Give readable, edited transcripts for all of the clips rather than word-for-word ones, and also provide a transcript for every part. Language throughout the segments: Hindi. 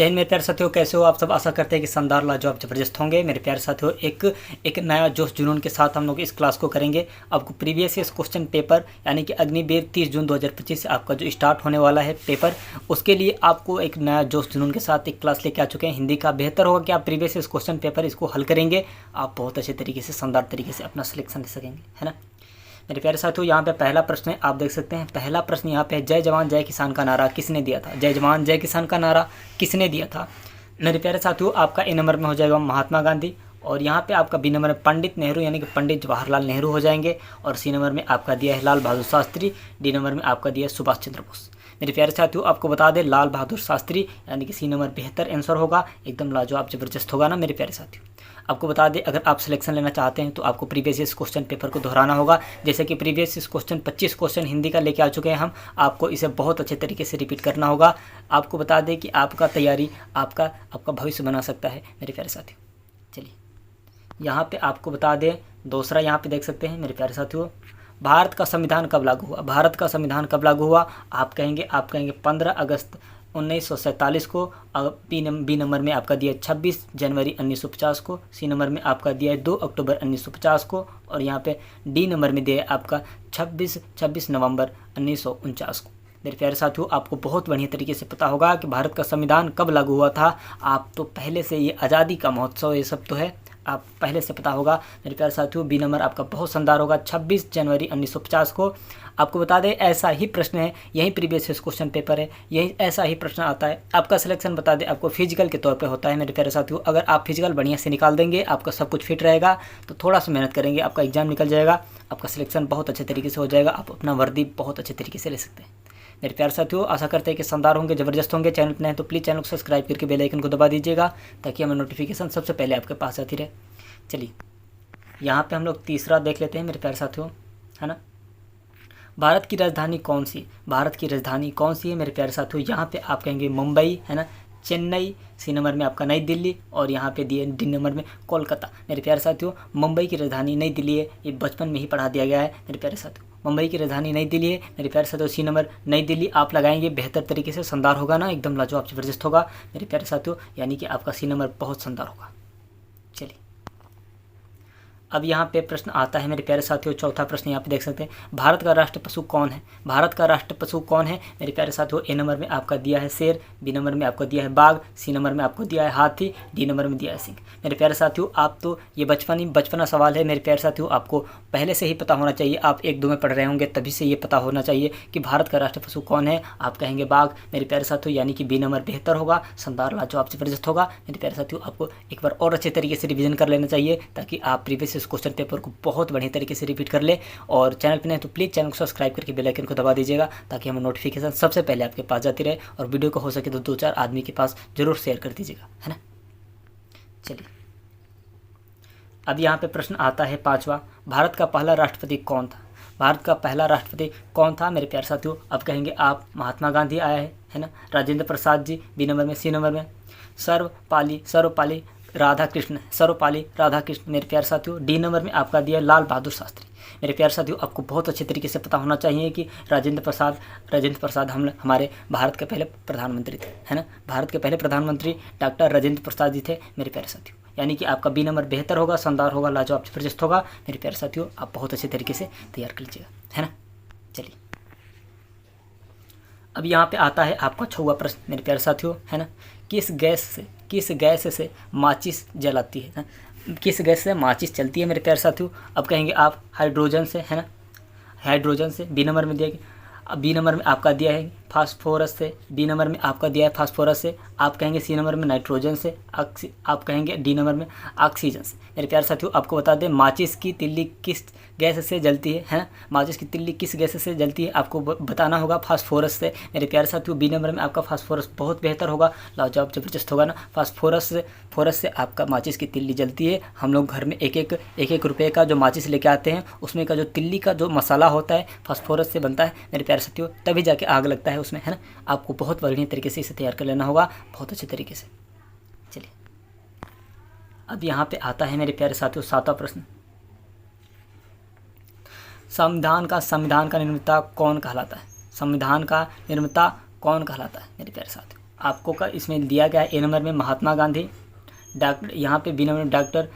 जय हिंद मेरे प्यारे साथियों, कैसे हो आप सब। आशा करते हैं कि शानदार लाजवाब जबरदस्त होंगे। मेरे प्यारे साथियों, एक नया जोश जुनून के साथ हम लोग इस क्लास को करेंगे। आपको प्रीवियस ईयर क्वेश्चन पेपर यानी कि अग्निवीर 30 जून 2025 से आपका जो स्टार्ट होने वाला है पेपर, उसके लिए आपको एक नया जोश जुनून के साथ एक क्लास लेके आ चुके हैं। हिंदी का बेहतर होगा कि आप प्रीवियस ईयर क्वेश्चन पेपर इसको हल करेंगे, आप बहुत अच्छे तरीके से शानदार तरीके से अपना सिलेक्शन ले सकेंगे, है ना। मेरे प्यारे साथियों, यहाँ पे पहला प्रश्न है, आप देख सकते हैं। पहला प्रश्न यहाँ पे है, जय जवान जय किसान का नारा किसने दिया था। जय जवान जय किसान का नारा किसने दिया था। मेरे प्यारे साथियों, आपका ए नंबर में हो जाएगा महात्मा गांधी, और यहाँ पे आपका बी नंबर में पंडित नेहरू यानी कि पंडित जवाहरलाल नेहरू हो जाएंगे, और सी नंबर में आपका दिया है लाल बहादुर शास्त्री, डी नंबर में आपका दिया है सुभाष चंद्र बोस। मेरे प्यारे साथियों, आपको बता दें लाल बहादुर शास्त्री यानी कि सी नंबर बेहतर आंसर होगा, एकदम लाजवाब जबरदस्त होगा ना मेरे प्यारे साथियों। आपको बता दें, अगर आप सिलेक्शन लेना चाहते हैं तो आपको प्रीवियस ईयर क्वेश्चन पेपर को दोहराना होगा। जैसे कि previous year question 25 question Hindi का लेके आ चुके हैं हम, आपको इसे बहुत अच्छे तरीके से रिपीट करना होगा। आपको बता दें कि आपका तैयारी आपका भविष्य बना सकता है मेरे प्यारे साथियों। चलिए यहाँ पे आपको बता दें, दूसरा यहाँ पे देख सकते हैं मेरे प्यारे साथियों, भारत का संविधान कब लागू हुआ। भारत का संविधान कब लागू हुआ, आप कहेंगे 15 अगस्त 1947 को। बी नंबर में आपका दिया 26 जनवरी 1950 को, सी नंबर में आपका दिया है 2 अक्टूबर 1950 को, और यहाँ पे डी नंबर में दिया है आपका 26 नवंबर 1949 को। मेरे प्यारे साथियों, आपको बहुत बढ़िया तरीके से पता होगा कि भारत का संविधान कब लागू हुआ था। आप तो पहले से ये आज़ादी का महोत्सव ये सब तो है, आप पहले से पता होगा मेरे प्यारे साथियों। बी नंबर आपका बहुत शानदार होगा, 26 जनवरी 1950 को। आपको बता दें ऐसा ही प्रश्न है, यही प्रीवियस ईयर क्वेश्चन पेपर है, यही ऐसा ही प्रश्न आता है। आपका सिलेक्शन बता दें आपको फिजिकल के तौर पे होता है मेरे प्यारे साथियों। अगर आप फिजिकल बढ़िया से निकाल देंगे, आपका सब कुछ फिट रहेगा, तो थोड़ा सा मेहनत करेंगे, आपका एग्जाम निकल जाएगा, आपका सिलेक्शन बहुत अच्छे तरीके से हो जाएगा, आप अपना वर्दी बहुत अच्छे तरीके से ले सकते हैं। मेरे प्यारे साथियों, आशा करते हैं कि शानदार होंगे, ज़बरदस्त होंगे। चैनल पर नए तो प्लीज़ चैनल को सब्सक्राइब करके बेल आइकन को दबा दीजिएगा, ताकि हमें नोटिफिकेशन सबसे पहले आपके पास आती रहे। चलिए यहाँ पे हम लोग तीसरा देख लेते हैं मेरे प्यारे साथियों, है ना। भारत की राजधानी कौन सी, भारत की राजधानी कौन सी है मेरे प्यारे साथियों। यहाँ पे आप कहेंगे मुंबई, है ना, चेन्नई, सी नंबर में आपका नई दिल्ली, और यहाँ पे दिए डी नंबर में कोलकाता। मेरे प्यारे साथियों, मुंबई की राजधानी नई दिल्ली है, ये बचपन में ही पढ़ा दिया गया है मेरे प्यारे साथियों। मुंबई की राजधानी नई दिल्ली है मेरे प्यारे साथियों। सी नंबर नई दिल्ली आप लगाएंगे बेहतर तरीके से, शानदार होगा ना, एकदम लाजवाब जबरदस्त होगा मेरे प्यारे साथियों, यानी कि आपका सी नंबर बहुत शानदार होगा। चलिए अब यहाँ पे प्रश्न आता है मेरे प्यारे साथियों, चौथा प्रश्न यहाँ पे देख सकते हैं, भारत का राष्ट्र पशु कौन है। भारत का राष्ट्र पशु कौन है मेरे प्यारे साथियों। ए नंबर में आपका दिया है शेर, बी नंबर में आपको दिया है बाघ, सी नंबर में आपको दिया है हाथी, डी नंबर में दिया है सिंह। मेरे प्यारे साथियों, आप तो ये बचपना सवाल है मेरे प्यारे साथियों, आपको पहले से ही पता होना चाहिए, आप 1-2 में पढ़ रहे होंगे तभी से ये पता होना चाहिए कि भारत का राष्ट्र पशु कौन है। आप कहेंगे बाघ मेरे प्यारे साथियों, यानी कि बी नंबर बेहतर होगा, शानदार लाजवाब जबरदस्त होगा मेरे प्यारे साथियों। आपको एक बार और अच्छे तरीके से रिवीजन कर लेना चाहिए, ताकि आप प्रीवियस क्वेश्चन पेपर को बहुत बढ़िया तरीके से रिपीट कर ले। और चैनल पे नहीं तो प्लीज़ चैनल को सब्सक्राइब करके बेल आइकन को दबा दीजिएगा, ताकि हमें नोटिफिकेशन सबसे पहले आपके पास जाती रहे, और वीडियो को हो सके तो 2-4 आदमी के पास जरूर शेयर कर दीजिएगा, है ना। चलिए अब यहाँ पे प्रश्न आता है पांचवा, भारत का पहला राष्ट्रपति कौन था। भारत का पहला राष्ट्रपति कौन था मेरे प्यारे साथियों। अब कहेंगे आप महात्मा गांधी आया है ना, राजेंद्र प्रसाद जी, बी नंबर में, सी नंबर में सर्वपल्ली राधाकृष्ण मेरे प्यारे साथियों, डी नंबर में आपका दिया लाल बहादुर शास्त्री। मेरे प्यारे साथियों, आपको बहुत अच्छे तरीके से पता होना चाहिए कि राजेंद्र प्रसाद हमारे भारत के पहले प्रधानमंत्री थे, है ना। भारत के पहले प्रधानमंत्री डॉक्टर राजेंद्र प्रसाद जी थे मेरे प्यारे साथियों, यानी कि आपका बी नंबर बेहतर होगा, शानदार होगा, लाजवाब जबरदस्त होगा मेरे प्यारे साथियों। आप बहुत अच्छे तरीके से तैयार कर लीजिएगा, है ना। चलिए अब यहाँ पे आता है आपका 6वां प्रश्न मेरे प्यारे साथियों, है ना। किस गैस से माचिस जलाती है, किस गैस से माचिस चलती है मेरे प्यारे साथियों। अब कहेंगे आप हाइड्रोजन से, है ना, हाइड्रोजन से। बी नंबर में दिया, बी नंबर में आपका दिया है फास्फोरस से, डी नंबर में आपका दिया है फास्फोरस से। आप कहेंगे सी नंबर में नाइट्रोजन से, आप कहेंगे डी नंबर में ऑक्सीजन से। मेरे प्यारे साथियों, आपको बता दें माचिस की तिल्ली किस गैस से जलती है ना, माचिस की तिल्ली किस गैस से जलती है, आपको बताना होगा फास्फोरस से मेरे प्यारे साथियों। बी नंबर में आपका फास्फोरस बहुत बेहतर होगा, लाजवाब जबरदस्त होगा ना। फोरस से आपका माचिस की तिल्ली जलती है। हम लोग घर में एक रुपये का जो माचिस लेके आते हैं, उसमें का जो तिल्ली का जो मसाला होता है फास्फोरस से बनता है मेरे प्यारे साथियों, तभी जाके आग लगता है उसमें, है ना। आपको बहुत बढ़िया तरीके से इसे तैयार कर लेना होगा, बहुत अच्छे तरीके से। चलिए अब यहाँ पे आता है मेरे प्यारे साथियों 7वां प्रश्न, संविधान का निर्माता कौन कहलाता है। संविधान का निर्माता कौन कहलाता है मेरे प्यारे साथियों। आपको का इसमें दिया गया है ए नंबर में महात्मा गांधी, डॉक्टर यहाँ पे बी नंबर में डॉक्टर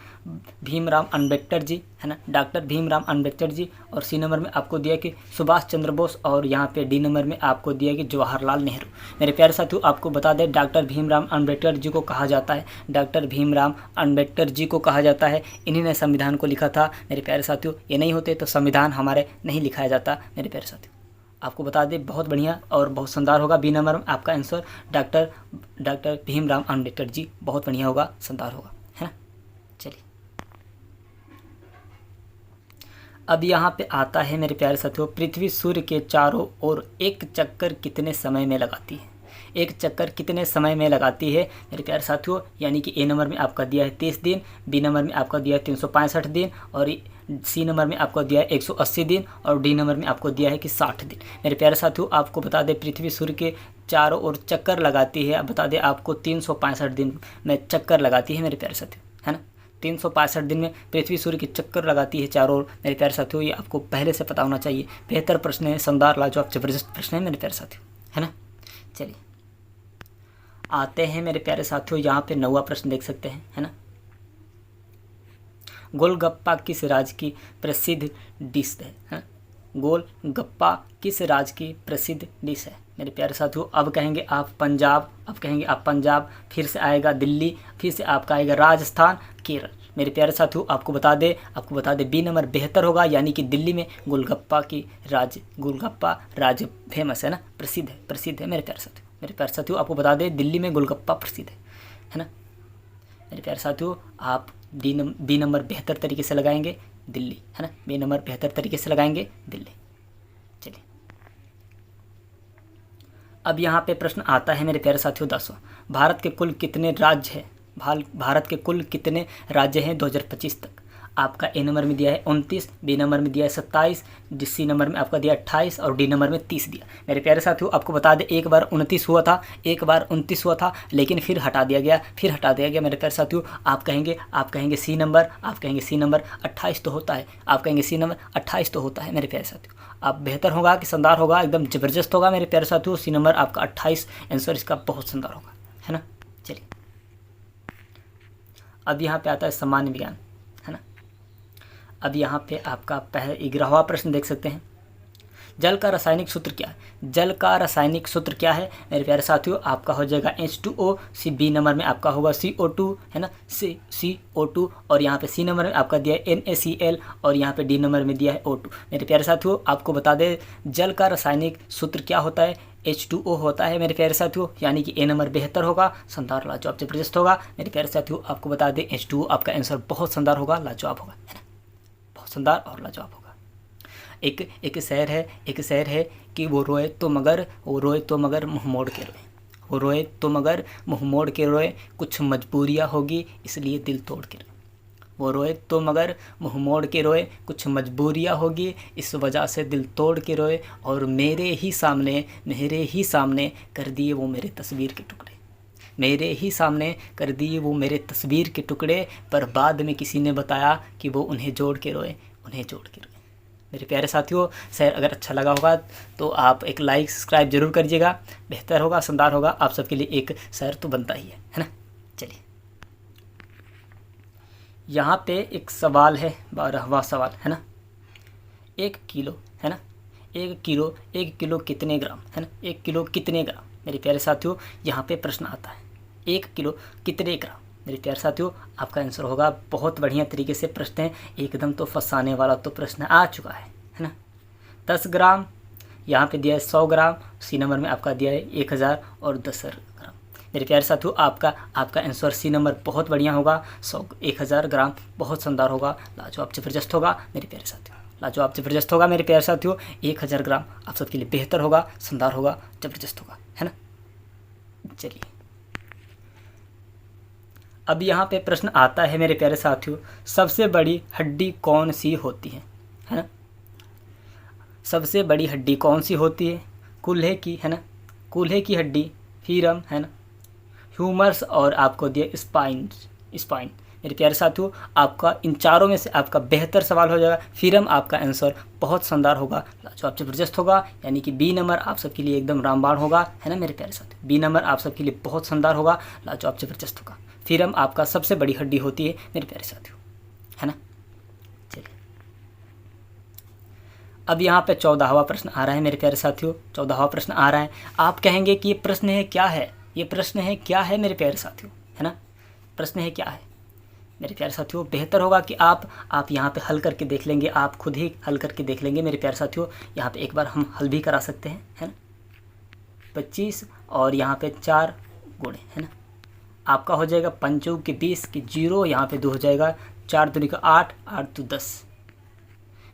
भीमराव अम्बेडकर जी, है ना, डॉक्टर भीमराव अम्बेडकर जी। और सी नंबर में आपको दिया कि सुभाष चंद्र बोस, और यहाँ पे डी नंबर में आपको दिया कि जवाहरलाल नेहरू। मेरे प्यारे साथियों, आपको बता दें डॉक्टर भीमराव अम्बेडकर जी को कहा जाता है, डॉक्टर भीमराव अम्बेडकर जी को कहा जाता है, इन्हीं ने संविधान को लिखा था। मेरे प्यारे साथियों, ये नहीं होते तो संविधान हमारे नहीं लिखाया जाता। मेरे प्यारे साथियों, आपको बता दें बहुत बढ़िया और बहुत शानदार होगा। बी नंबर में आपका आंसर डॉक्टर भीमराव अम्बेडकर जी, बहुत बढ़िया होगा, शानदार होगा, है ना। चलिए अब यहाँ पे आता है मेरे प्यारे साथियों, पृथ्वी सूर्य के चारों ओर एक चक्कर कितने समय में लगाती है? एक चक्कर कितने समय में लगाती है मेरे प्यारे साथियों? यानी कि ए नंबर में आपका दिया है 30 दिन, बी नंबर में आपका दिया है 365 दिन, और सी नंबर में आपको दिया है 180 दिन, और डी नंबर में आपको दिया है कि 60 दिन। मेरे प्यारे साथियों, आपको बता दें पृथ्वी सूर्य के चारों ओर चक्कर लगाती है, बता दें आपको 365 दिन में चक्कर लगाती है मेरे प्यारे साथियों, है ना। 365 दिन में पृथ्वी सूर्य की चक्कर लगाती है चारों ओर। मेरे प्यारे साथियों, ये आपको पहले से पता होना चाहिए। बेहतर प्रश्न है, शानदार, लाजवाब, जबरदस्त प्रश्न है मेरे प्यारे साथियों, है ना। चलिए आते हैं मेरे प्यारे साथियों, यहाँ पे 9वां प्रश्न देख सकते हैं, है ना। गोलगप्पा किस राज्य की प्रसिद्ध डिश है? गोलगप्पा किस राज्य की प्रसिद्ध डिश है मेरे प्यारे साथियों? अब कहेंगे आप पंजाब, फिर से आएगा दिल्ली, फिर से आपका आएगा राजस्थान, केरल। मेरे प्यारे साथियों, आपको बता दें बी नंबर बेहतर होगा, यानी कि दिल्ली में गोलगप्पा राज्य फेमस है ना, प्रसिद्ध है मेरे प्यारे साथियों। आपको बता दें दिल्ली में गोलगप्पा प्रसिद्ध है ना। मेरे प्यारे साथियों, आप बी नंबर बेहतर तरीके से लगाएंगे दिल्ली, है ना, बी नंबर बेहतर तरीके से लगाएंगे दिल्ली। चलिए अब यहाँ पे प्रश्न आता है मेरे प्यारे साथियों 10वां, भारत के कुल कितने राज्य हैं 2025 तक? आपका ए नंबर में दिया है 29, बी नंबर में दिया है 27, सी नंबर में आपका दिया 28, और डी नंबर में 30 दिया। मेरे प्यारे साथियों, आपको बता दें एक बार 29 हुआ था, लेकिन फिर हटा दिया गया मेरे प्यारे साथियों। आप कहेंगे सी नंबर 28 तो होता है, मेरे प्यारे साथियों। आप बेहतर होगा कि शानदार होगा, एकदम ज़बरदस्त होगा मेरे प्यारे साथियों। सी नंबर आपका 28 आंसर इसका बहुत शानदार होगा, है ना। चलिए अब यहाँ पे आता है सामान्य विज्ञान, है ना। अब यहाँ पे आपका 11वां प्रश्न देख सकते हैं, जल का रासायनिक सूत्र क्या है मेरे प्यारे साथियों? आपका हो जाएगा H2O, बी नंबर में आपका होगा CO2, है ना, CO2, और यहाँ पे सी नंबर में आपका दिया है NaCl, और यहाँ पे डी नंबर में दिया है O2। मेरे प्यारे साथियों, आपको बता दें जल का रासायनिक सूत्र क्या होता है? H2O होता है मेरे प्यारे साथियों, यानी कि ए नंबर बेहतर होगा, शानदार, लाजवाब, जबरदस्त होगा मेरे प्यारे साथियों। आपको बता दें H2O आपका आंसर बहुत शानदार होगा, लाजवाब होगा, है ना, बहुत शानदार और लाजवाब होगा। एक शहर है कि वो रोए तो मगर मुँह मोड़ के रोए, कुछ मजबूरियाँ होगी इसलिए दिल तोड़ के रोए। वो रोए तो मगर मुँह मोड़ के रोए, कुछ मजबूरियाँ होगी इस वजह से दिल तोड़ के रोए, और मेरे ही सामने कर दिए वो मेरे तस्वीर के टुकड़े, पर बाद में किसी ने बताया कि वो उन्हें जोड़ के रोए। मेरे प्यारे साथियों, शेयर अगर अच्छा लगा होगा तो आप एक लाइक सब्सक्राइब जरूर करिएगा, बेहतर होगा, शानदार होगा, आप सबके लिए एक शेयर तो बनता ही है ना। चलिए यहाँ पे एक सवाल है, 12वां सवाल, है ना। 1 किलो, है ना, 1 किलो कितने ग्राम, है ना, 1 किलो कितने ग्राम? मेरे प्यारे साथियों, यहाँ पे प्रश्न आता है 1 किलो कितने ग्राम? मेरे प्यारे साथियों, आपका आंसर होगा, बहुत बढ़िया तरीके से प्रश्न है, एकदम तो फंसाने वाला तो प्रश्न आ चुका है ना। 10 ग्राम, यहाँ पे दिया है 100 ग्राम, सी नंबर में आपका दिया है 1000 और 10 ग्राम। मेरे प्यारे साथियों, आपका आंसर सी नंबर बहुत बढ़िया होगा, 1000 ग्राम, बहुत शानदार होगा, लाजवाब, जबरदस्त होगा मेरे प्यारे साथियों, लाजवाब, जबरदस्त होगा मेरे प्यारे साथियों। 1000 ग्राम आप सबके लिए बेहतर होगा, शानदार होगा, जबरदस्त होगा, है ना। चलिए अब यहाँ पे प्रश्न आता है मेरे प्यारे साथियों, सबसे बड़ी हड्डी कौन सी होती है ना। सबसे बड़ी हड्डी कौन सी होती है? कूल्हे की, है ना, कूल्हे की हड्डी, फीरम, है ना, ह्यूमरस, और आपको दिया स्पाइन। मेरे प्यारे साथियों, आपका इन चारों में से आपका बेहतर सवाल हो जाएगा। फिर हम आपका आंसर बहुत शानदार होगा, लाजवाब जबरदस्त होगा, यानी कि बी नंबर आप सबके लिए एकदम रामबाण होगा, है ना मेरे प्यारे साथियों। बी नंबर आप सबके लिए बहुत शानदार होगा, लाजवाब जबरदस्त होगा। फिर हम आपका सबसे बड़ी हड्डी होती है मेरे प्यारे साथियों, है ना। चलिए अब यहाँ पे 14वां प्रश्न आ रहा है मेरे प्यारे साथियों। 14वां प्रश्न आ रहा है। आप कहेंगे कि ये प्रश्न है क्या है, ये प्रश्न है क्या है मेरे प्यारे साथियों, है ना। प्रश्न है क्या है मेरे प्यारे साथियों। बेहतर होगा कि आप यहाँ पे हल करके देख लेंगे, आप खुद ही हल करके देख लेंगे मेरे प्यारे साथियों। यहाँ पे एक बार हम हल भी करा सकते हैं, है ना। 25 और यहाँ पे 4 गुणे, है ना। आपका हो जाएगा 5 के 20 की 0, यहाँ पे 2 हो जाएगा, 4 दूनी का 8, 8 2 10।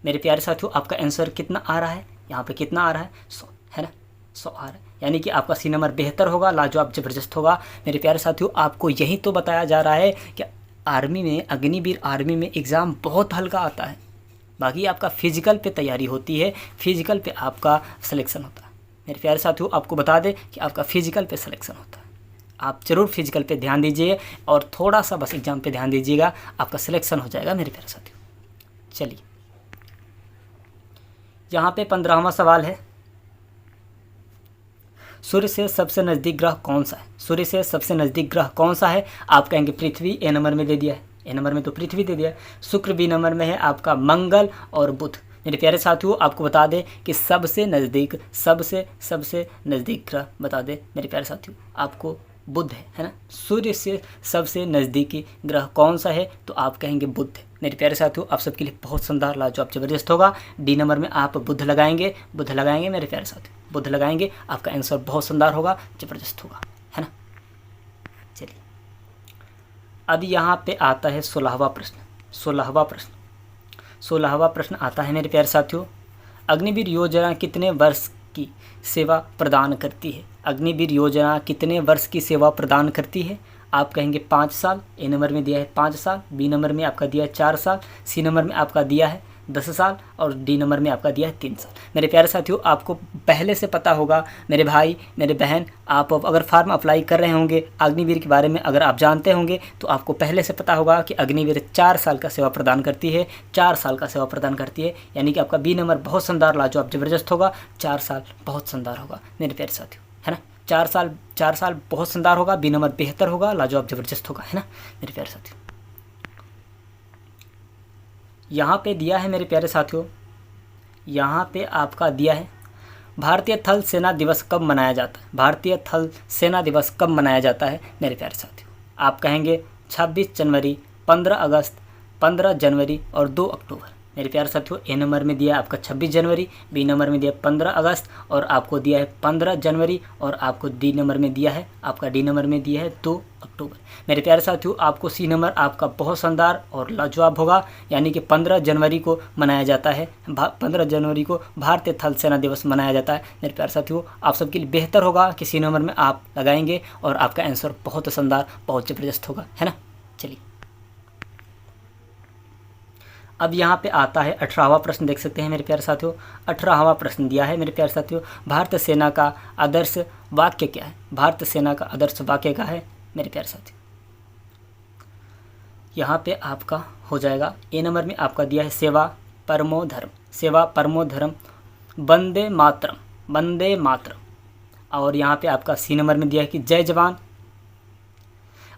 मेरे प्यारे साथियों, आपका आंसर कितना आ रहा है, यहाँ पे कितना आ रहा है, 100, है ना। 100 आ रहा है, यानी कि आपका सी नंबर बेहतर होगा, लाजवाब जबरदस्त होगा। मेरे प्यारे साथियों, आपको यही तो बताया जा रहा है कि आर्मी में, अग्निवीर आर्मी में एग्ज़ाम बहुत हल्का आता है। बाकी आपका फिजिकल पे तैयारी होती है, फिजिकल पे आपका सिलेक्शन होता है। मेरे प्यारे साथियों, आपको बता दें कि आपका फिजिकल पे सिलेक्शन होता है। आप ज़रूर फिजिकल पे ध्यान दीजिए और थोड़ा सा बस एग्ज़ाम पे ध्यान दीजिएगा, आपका सिलेक्शन हो जाएगा मेरे प्यारे साथियों। चलिए यहाँ पे 15वां सवाल है। सूर्य से सबसे नज़दीक ग्रह कौन सा है, सूर्य से सबसे नज़दीक ग्रह कौन सा है। आप कहेंगे पृथ्वी, ए नंबर में दे दिया है, ए नंबर में तो पृथ्वी दे दिया है। शुक्र बी नंबर में है आपका मंगल और बुध। मेरे प्यारे साथियों, आपको बता दें कि सबसे नज़दीक ग्रह बता दें मेरे प्यारे साथियों, आपको बुध है ना। सूर्य से सबसे नज़दीकी ग्रह कौन सा है, तो आप कहेंगे बुध है। मेरे प्यारे साथियों, आप सबके लिए बहुत शानदार, लाजवाब जबरदस्त होगा। डी नंबर में आप बुध लगाएंगे, बुध लगाएंगे मेरे प्यारे साथियों, बुध लगाएंगे, आपका आंसर बहुत शानदार होगा, जबरदस्त होगा, है ना। चलिए अब यहाँ पे आता है 16वां प्रश्न। 16वां प्रश्न आता है मेरे प्यारे साथियों। अग्निवीर योजना कितने वर्ष की सेवा प्रदान करती है, अग्निवीर योजना कितने वर्ष की सेवा प्रदान करती है। आप कहेंगे 5 साल, ए नंबर में दिया है 5 साल, बी नंबर में आपका दिया है 4 साल, सी नंबर में आपका दिया है 10 साल और डी नंबर में आपका दिया है 3 साल। मेरे प्यारे साथियों, आपको पहले से पता होगा मेरे भाई मेरे बहन, आप अगर फार्म अप्लाई कर रहे होंगे अग्निवीर के बारे में अगर आप जानते होंगे तो आपको पहले से पता होगा कि अग्निवीर 4 साल का सेवा प्रदान करती है, 4 साल का सेवा प्रदान करती है, यानी कि आपका बी नंबर बहुत शानदार, लाजवाब जबरदस्त होगा। 4 साल बहुत शानदार होगा मेरे प्यारे साथियों, है ना। 4 साल बहुत शानदार होगा, बी नंबर बेहतर होगा, लाजवाब जबरदस्त होगा, है ना मेरे प्यारे साथियों। यहाँ पे दिया है मेरे प्यारे साथियों, यहाँ पे आपका दिया है भारतीय थल सेना दिवस कब मनाया जाता है, भारतीय थल सेना दिवस कब मनाया जाता है मेरे प्यारे साथियों। आप कहेंगे 26 जनवरी, 15 अगस्त, 15 जनवरी और 2 अक्टूबर। मेरे प्यारे साथियों, ए नंबर में दिया है आपका 26 जनवरी, बी नंबर में दिया है 15 अगस्त और आपको दिया है 15 जनवरी और आपको डी नंबर में दिया है, आपका डी नंबर में दिया है 2 अक्टूबर। मेरे प्यारे साथियों, आपको सी नंबर आपका बहुत शानदार और लाजवाब होगा, यानी कि 15 जनवरी को मनाया जाता है, 15 जनवरी को भारतीय थल सेना दिवस मनाया जाता है। मेरे प्यारे साथियों, आप सबके लिए बेहतर होगा कि सी नंबर में आप लगाएंगे और आपका आंसर बहुत शानदार, बहुत ज़बरदस्त होगा, है ना। चलिए अब यहाँ पे आता है 18वां प्रश्न, देख सकते हैं मेरे प्यारे साथियों। 18वां प्रश्न दिया है मेरे प्यारे साथियों, भारतीय सेना का आदर्श वाक्य क्या है, भारतीय सेना का आदर्श वाक्य क्या है मेरे प्यारे साथियों। यहाँ पे आपका हो जाएगा, ए नंबर में आपका दिया है सेवा परमो धर्म, सेवा परमो धर्म, वंदे मातरम, वंदे मातरम। और यहाँ पे आपका सी नंबर में दिया है कि जय जवान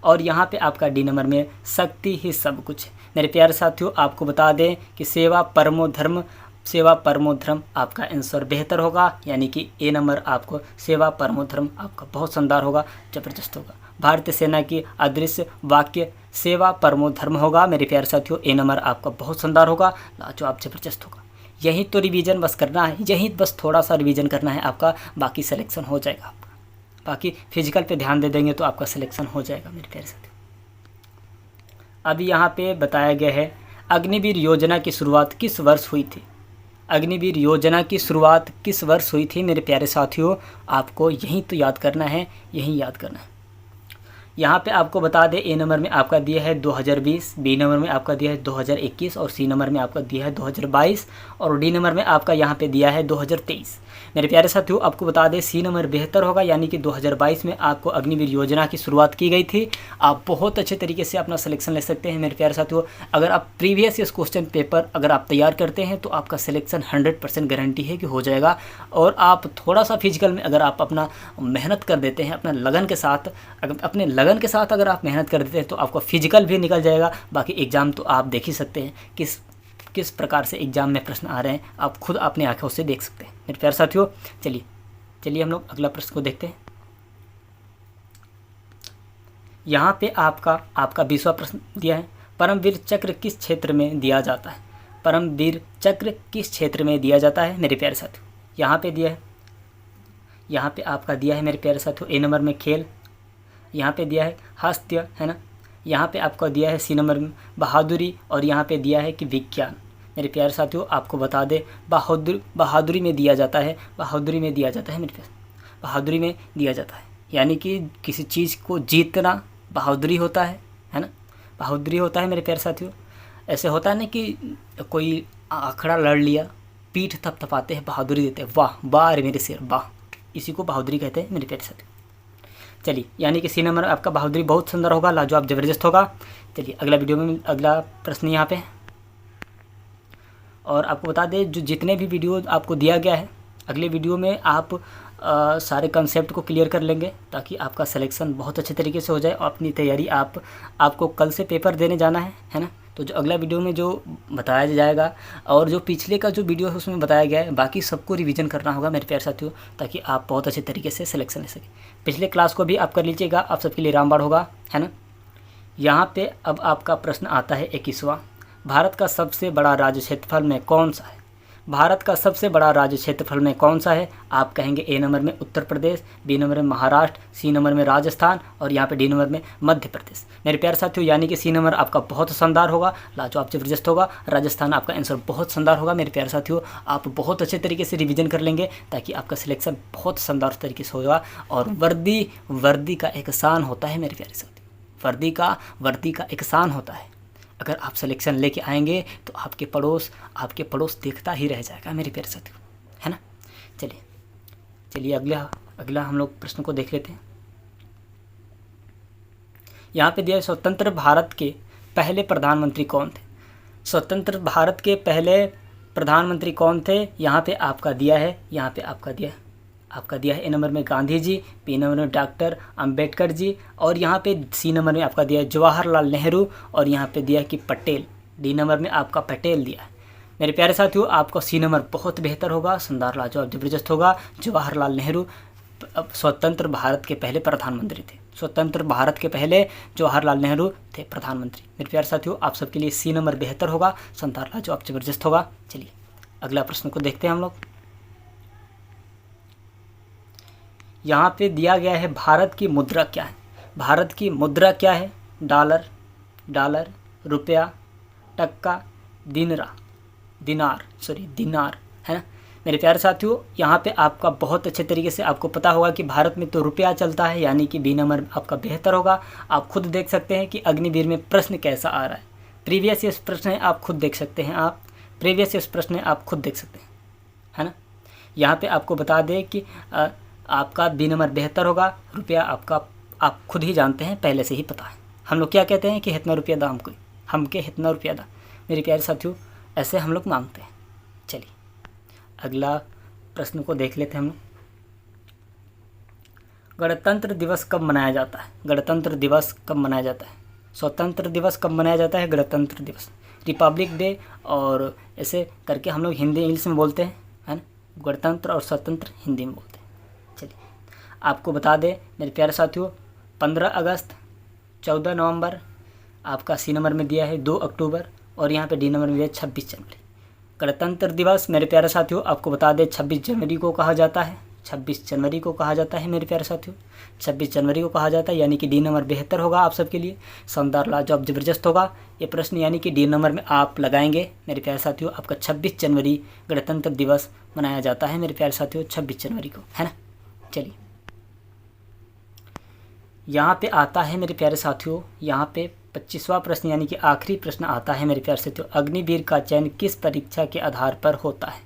और यहाँ पे आपका डी नंबर में शक्ति ही सब कुछ है। मेरे प्यारे साथियों, आपको बता दें कि सेवा परमो धर्म, सेवा परमो धर्म आपका आंसर बेहतर होगा, यानी कि ए नंबर आपको सेवा परमो धर्म आपका बहुत शानदार होगा, ज़बरदस्त होगा। भारतीय सेना की अदृश्य वाक्य सेवा परमो धर्म होगा मेरे प्यारे साथियों, ए नंबर आपका बहुत शानदार होगा, लाजवाब ज़बरदस्त होगा। यही तो रिवीजन बस करना है, यही बस थोड़ा सा रिवीजन करना है आपका, बाकी सिलेक्शन हो जाएगा आपका। बाकी फिजिकल पे ध्यान दे देंगे तो आपका सिलेक्शन हो जाएगा मेरे प्यारे साथियों। अभी यहाँ पे बताया गया है अग्निवीर योजना की शुरुआत किस वर्ष हुई थी, अग्निवीर योजना की शुरुआत किस वर्ष हुई थी मेरे प्यारे साथियों। आपको यही तो याद करना है, यही याद करना है। यहाँ पे आपको बता दें, ए नंबर में आपका दिया है 2020, बी नंबर में आपका दिया है 2021 और सी नंबर में आपका दिया है 2022 और डी नंबर में आपका यहाँ पे दिया है 2023। मेरे प्यारे साथियों, आपको बता दें सी नंबर बेहतर होगा, यानी कि 2022 में आपको अग्निवीर योजना की शुरुआत की गई थी। आप बहुत अच्छे तरीके से अपना सिलेक्शन ले सकते हैं मेरे प्यारे साथियों। अगर आप प्रीवियस ईयर क्वेश्चन पेपर अगर आप तैयार करते हैं तो आपका सिलेक्शन 100% गारंटी है कि हो जाएगा। और आप थोड़ा सा फिजिकल में अगर आप अपना मेहनत कर देते हैं, अपना लगन के साथ, अगर आप मेहनत कर देते हैं तो आपका फिजिकल भी निकल जाएगा। बाकी एग्ज़ाम तो आप देख ही सकते हैं किस प्रकार से एग्ज़ाम में प्रश्न आ रहे हैं, आप खुद अपनी आंखों से देख सकते हैं मेरे प्यारे साथियों। चलिए हम लोग अगला प्रश्न को देखते हैं। यहाँ पे आपका 20वां प्रश्न दिया है, परमवीर चक्र किस क्षेत्र में दिया जाता है? परमवीर चक्र किस क्षेत्र में दिया जाता है मेरे प्यारे साथियों? यहाँ पे दिया है, यहाँ पे आपका दिया है मेरे प्यारे साथियों ए नंबर में खेल, यहाँ पे दिया है हास्य, है ना। यहाँ पे आपको दिया है सी नंबर में बहादुरी और यहाँ पे दिया है कि विज्ञान। मेरे प्यारे साथियों, आपको बता दें बहादुरी में दिया जाता है, बहादुरी में दिया जाता है मेरे प्यारे, बहादुरी में दिया जाता है, यानी कि किसी चीज़ को जीतना बहादुरी होता है ना, बहादुरी होता है मेरे प्यारे साथियों। ऐसे होता है ना कि कोई अखड़ा लड़ लिया, पीठ थपथपाते हैं, बहादुरी देते हैं, वाह वाह रे मेरे शेर वाह, इसी को बहादुरी कहते हैं मेरे प्यारे साथियों। चलिए, यानी कि सी नंबर आपका बहादुरी बहुत सुंदर होगा, लाजवाब ज़बरदस्त होगा। चलिए अगला वीडियो में अगला प्रश्न यहाँ पे। और आपको बता दें, जो जितने भी वीडियो आपको दिया गया है, अगले वीडियो में आप सारे कंसेप्ट को क्लियर कर लेंगे ताकि आपका सिलेक्शन बहुत अच्छे तरीके से हो जाए। और अपनी तैयारी आपको कल से पेपर देने जाना है ना। तो जो अगला वीडियो में जो बताया जाएगा और जो पिछले का जो वीडियो है उसमें बताया गया है, बाकी सबको रिवीजन करना होगा मेरे प्यारे साथियों, ताकि आप बहुत अच्छे तरीके से सिलेक्शन ले सकें। पिछले क्लास को भी आप कर लीजिएगा, आप सबके लिए रामबाण होगा, है ना। यहाँ पे अब आपका प्रश्न आता है 21वां, भारत का सबसे बड़ा राज्य क्षेत्रफल में कौन सा है? भारत का सबसे बड़ा राज्य क्षेत्रफल में कौन सा है? आप कहेंगे ए नंबर में उत्तर प्रदेश, बी नंबर में महाराष्ट्र, सी नंबर में राजस्थान और यहाँ पे डी नंबर में मध्य प्रदेश। मेरे प्यारे साथियों, यानी कि सी नंबर आपका बहुत शानदार होगा, लाजवाब जबरदस्त होगा। राजस्थान आपका आंसर बहुत शानदार होगा मेरे प्यारे साथियों। आप बहुत अच्छे तरीके से रिवीजन कर लेंगे ताकि आपका सिलेक्शन बहुत शानदार तरीके से होगा। और वर्दी का एक शान होता है मेरे प्यारे साथियों, वर्दी का एक शान होता है। अगर आप सिलेक्शन लेके आएंगे तो आपके पड़ोस देखता ही रह जाएगा मेरे प्यारे साथियों, है ना। चलिए अगला हम लोग प्रश्न को देख लेते हैं। यहाँ पे दिया है, स्वतंत्र भारत के पहले प्रधानमंत्री कौन थे? स्वतंत्र भारत के पहले प्रधानमंत्री कौन थे? यहाँ पे आपका दिया है, आपका दिया है ए नंबर में गांधी जी, बी नंबर में डॉक्टर अंबेडकर जी और यहाँ पे सी नंबर में आपका दिया है जवाहरलाल नेहरू और यहाँ पे दिया है कि पटेल। डी नंबर में आपका पटेल दिया है। मेरे प्यारे साथियों, आपका सी नंबर बहुत बेहतर होगा, शानदार लाजवाब जबरदस्त होगा। जवाहरलाल नेहरू स्वतंत्र भारत के पहले प्रधानमंत्री थे, स्वतंत्र भारत के पहले जवाहरलाल नेहरू थे प्रधानमंत्री। मेरे प्यारे साथियों, आप सबके लिए सी नंबर बेहतर होगा, शानदार लाजवाब जबरदस्त होगा। चलिए अगला प्रश्न को देखते हैं हम लोग। यहाँ पे दिया गया है, भारत की मुद्रा क्या है? भारत की मुद्रा क्या है? डॉलर, रुपया, टक्का, दिनार, है ना। मेरे प्यारे साथियों, यहाँ पे आपका बहुत अच्छे तरीके से आपको पता होगा कि भारत में तो रुपया चलता है, यानी कि बी नंबर आपका बेहतर होगा। आप खुद देख सकते हैं कि अग्निवीर में प्रश्न कैसा आ रहा है। प्रीवियस ईयर प्रश्न है, आप खुद देख सकते हैं, है ना। यहाँ पे आपको बता दें कि आपका बी नंबर बेहतर होगा। रुपया आपका आप खुद ही जानते हैं, पहले से ही पता है। हम लोग क्या कहते हैं कि इतना रुपया दा हमके इतना रुपया दा। मेरे प्यारे साथियों, ऐसे हम लोग मांगते हैं। चलिए अगला प्रश्न को देख लेते हैं हम लोग। गणतंत्र दिवस कब मनाया जाता है? स्वतंत्र दिवस कब मनाया जाता है? गणतंत्र दिवस, रिपब्लिक डे और ऐसे करके हम लोग हिंदी इंग्लिश में बोलते हैं, है ना। गणतंत्र और स्वतंत्र हिंदी में बोलते हैं। आपको बता दें मेरे प्यारे साथियों, 15 अगस्त, 14 नवंबर, आपका सी नंबर में दिया है 2 अक्टूबर और यहाँ पे डी नंबर में दिया है 26 जनवरी। गणतंत्र दिवस मेरे प्यारे साथियों, आपको बता दें 26 जनवरी को कहा जाता है, मेरे प्यारे साथियों, 26 जनवरी को कहा जाता है, यानी कि डी नंबर बेहतर होगा आप सबके लिए, शानदार लाजवाब जबरदस्त होगा ये प्रश्न, यानी कि डी नंबर में आप लगाएंगे मेरे प्यारे साथियों। आपका 26 जनवरी गणतंत्र दिवस मनाया जाता है मेरे प्यारे साथियों, 26 जनवरी को, है ना। चलिए यहाँ पे आता है मेरे प्यारे साथियों, यहाँ पे 25वां प्रश्न यानी कि आखिरी प्रश्न आता है मेरे प्यारे साथियों, अग्निवीर का चयन किस परीक्षा के आधार पर होता है?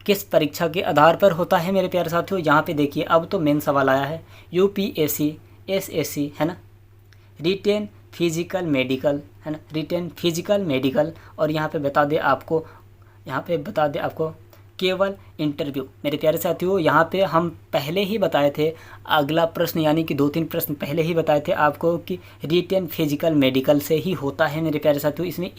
किस परीक्षा के आधार पर होता है मेरे प्यारे साथियों? यहाँ पे देखिए, अब तो मेन सवाल आया है, यूपीएससी, एसएससी, है ना, रिटेन फिजिकल मेडिकल, है ना, रिटेन फिजिकल मेडिकल, और यहाँ पे बता दे आपको, केवल इंटरव्यू। मेरे प्यारे साथियों, यहाँ पे हम पहले ही बताए थे, अगला प्रश्न यानी कि 2-3 प्रश्न पहले ही बताए थे आपको कि रिटेन फिजिकल मेडिकल से ही होता है मेरे प्यारे साथियों। इसमें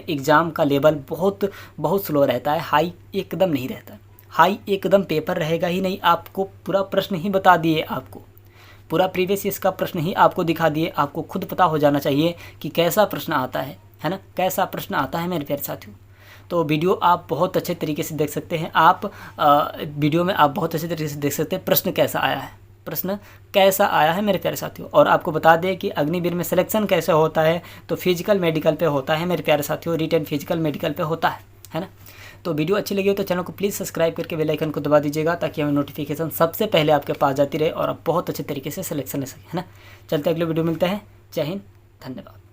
एग्ज़ाम का लेवल बहुत स्लो रहता है, हाई एकदम नहीं रहता, हाई एकदम पेपर रहेगा ही नहीं। आपको पूरा प्रश्न ही बता दिए, आपको पूरा प्रीवियस ईयर का प्रश्न ही आपको दिखा दिए, आपको खुद पता हो जाना चाहिए कि कैसा प्रश्न आता है ना, कैसा प्रश्न आता है मेरे प्यारे साथियों। तो वीडियो आप बहुत अच्छे तरीके से देख सकते हैं, वीडियो में आप बहुत अच्छे तरीके से देख सकते हैं प्रश्न कैसा आया है मेरे प्यारे साथियों। और आपको बता दें कि अग्निवीर में सिलेक्शन कैसे होता है, तो फिजिकल मेडिकल पे होता है मेरे प्यारे साथियों, रिटेन फिजिकल मेडिकल पे होता है ना। तो वीडियो अच्छी लगी हो तो चैनल को प्लीज़ सब्सक्राइब करके बेल आइकन को दबा दीजिएगा, ताकि हमें नोटिफिकेशन सबसे पहले आपके पास जाती रहे और आप बहुत अच्छे तरीके से सिलेक्शन ले सकें, है ना। चलते अगले वीडियो मिलते हैं। जय हिंद, धन्यवाद।